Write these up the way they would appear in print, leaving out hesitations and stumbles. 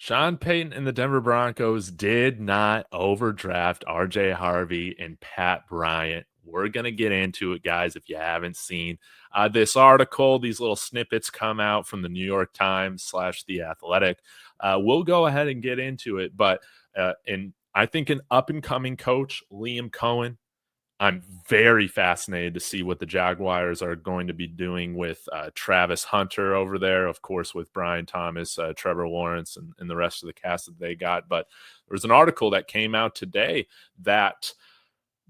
Sean Payton and the Denver Broncos did not overdraft RJ Harvey and Pat Bryant. We're going to get into it, guys, if you haven't seen this article. These little snippets come out from the New York Times / The Athletic. We'll go ahead and get into it. But I think an up-and-coming coach, Liam Cohen, I'm very fascinated to see what the Jaguars are going to be doing with Travis Hunter over there, of course, with Brian Thomas, Trevor Lawrence, and the rest of the cast that they got. But there was an article that came out today that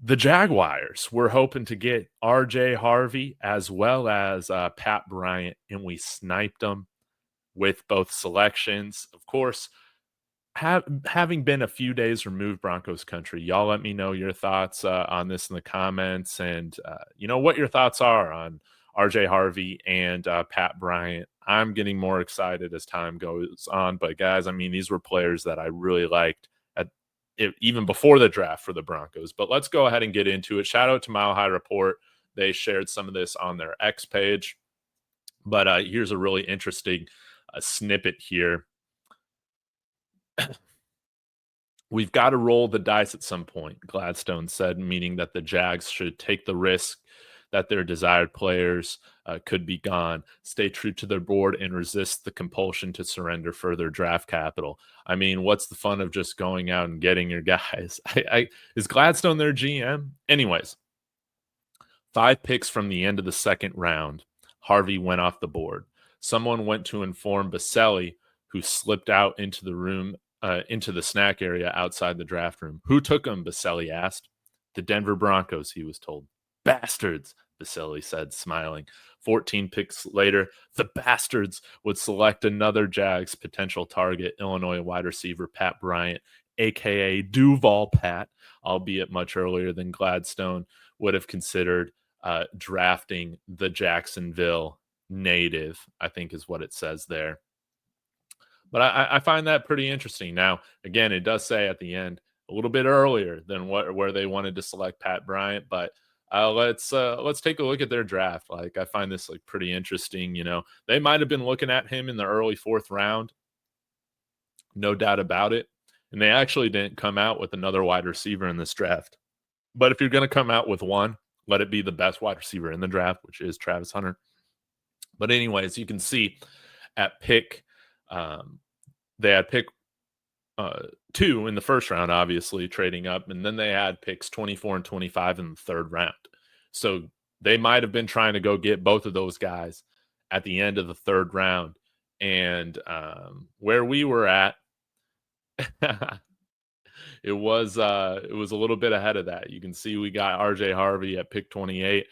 the Jaguars were hoping to get RJ Harvey as well as Pat Bryant, and we sniped them with both selections. Of course, having been a few days removed, Broncos country, y'all let me know your thoughts on this in the comments, and what your thoughts are on RJ Harvey and Pat Bryant. I'm getting more excited as time goes on, but guys, I mean, these were players that I really liked even before the draft for the Broncos. But let's go ahead and get into it. Shout out to Mile High Report. They shared some of this on their X page, but here's a really interesting snippet here. We've got to roll the dice at some point, Gladstone said, meaning that the Jags should take the risk that their desired players could be gone, stay true to their board, and resist the compulsion to surrender further draft capital. I mean, what's the fun of just going out and getting your guys? Is Gladstone their GM? Anyways, 5 picks from the end of the second round, Harvey went off the board. Someone went to inform Baselli, who slipped out into the room, into the snack area outside the draft room. Who took him? Baselli asked. The Denver Broncos, he was told. Bastards, Baselli said, smiling. 14 picks later, the Bastards would select another Jags potential target, Illinois wide receiver Pat Bryant, a.k.a. Duval Pat, albeit much earlier than Gladstone would have considered drafting the Jacksonville native, I think is what it says there. But I find that pretty interesting. Now, again, it does say at the end a little bit earlier than where they wanted to select Pat Bryant. But let's take a look at their draft. Like, I find this like pretty interesting. They might have been looking at him in the early 4th round, no doubt about it. And they actually didn't come out with another wide receiver in this draft. But if you're going to come out with one, let it be the best wide receiver in the draft, which is Travis Hunter. But anyways, you can see at pick. They had pick 2 in the first round, obviously trading up, and then they had picks 24 and 25 in the 3rd round. So they might have been trying to go get both of those guys at the end of the 3rd round. And where we were at, it was a little bit ahead of that. You can see we got RJ Harvey at pick 28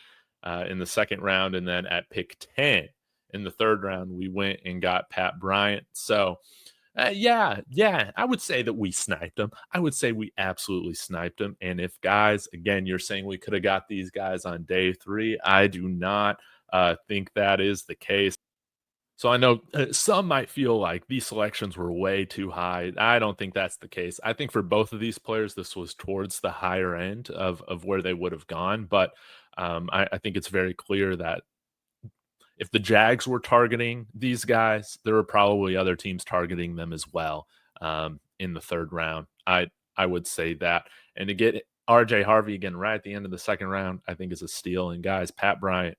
in the 2nd round, and then at pick 10 in the 3rd round, we went and got Pat Bryant. So, yeah, I would say that we sniped him. I would say we absolutely sniped him. And if, guys, again, you're saying we could have got these guys on day 3, I do not think that is the case. So I know some might feel like these selections were way too high. I don't think that's the case. I think for both of these players, this was towards the higher end of where they would have gone. But I think it's very clear that if the Jags were targeting these guys, there were probably other teams targeting them as well in the 3rd round. I would say that. And to get RJ Harvey again right at the end of the 2nd round, I think is a steal. And guys, Pat Bryant,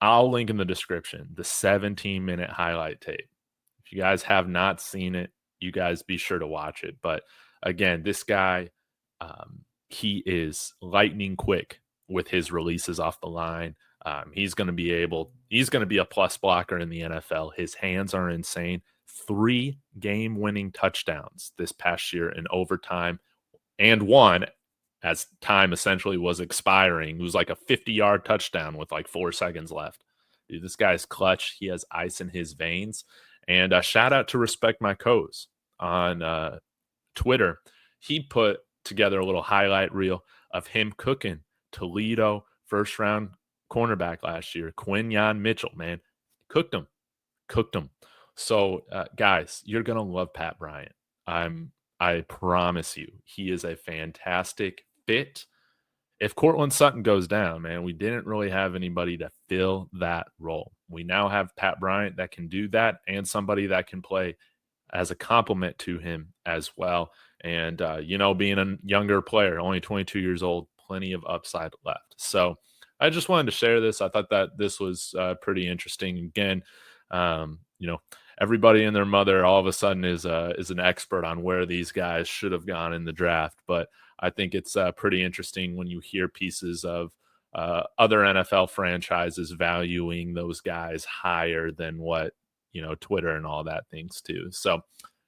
I'll link in the description the 17-minute highlight tape. If you guys have not seen it, you guys be sure to watch it. But again, this guy, he is lightning quick with his releases off the line. He's going to be a plus blocker in the NFL. His hands are insane. 3 game-winning touchdowns this past year in overtime, and one as time essentially was expiring. It was like a 50-yard touchdown with like 4 seconds left. Dude, this guy's clutch. He has ice in his veins. And shout out to Respect My Co's on Twitter. He put together a little highlight reel of him cooking Toledo first-round cornerback last year, Quinyon Mitchell, man. Cooked him. So, guys, you're going to love Pat Bryant. I promise you, he is a fantastic fit. If Cortland Sutton goes down, man, we didn't really have anybody to fill that role. We now have Pat Bryant that can do that, and somebody that can play as a compliment to him as well. And, being a younger player, only 22 years old, plenty of upside left. So I just wanted to share this. I thought that this was pretty interesting. Again, um, you know, everybody and their mother all of a sudden is an expert on where these guys should have gone in the draft. But I think it's pretty interesting when you hear pieces of other NFL franchises valuing those guys higher than what, Twitter and all that thinks too. So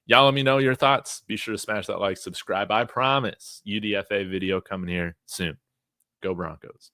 y'all let me know your thoughts. Be sure to smash that like, subscribe. I promise UDFA video coming here soon. Go Broncos.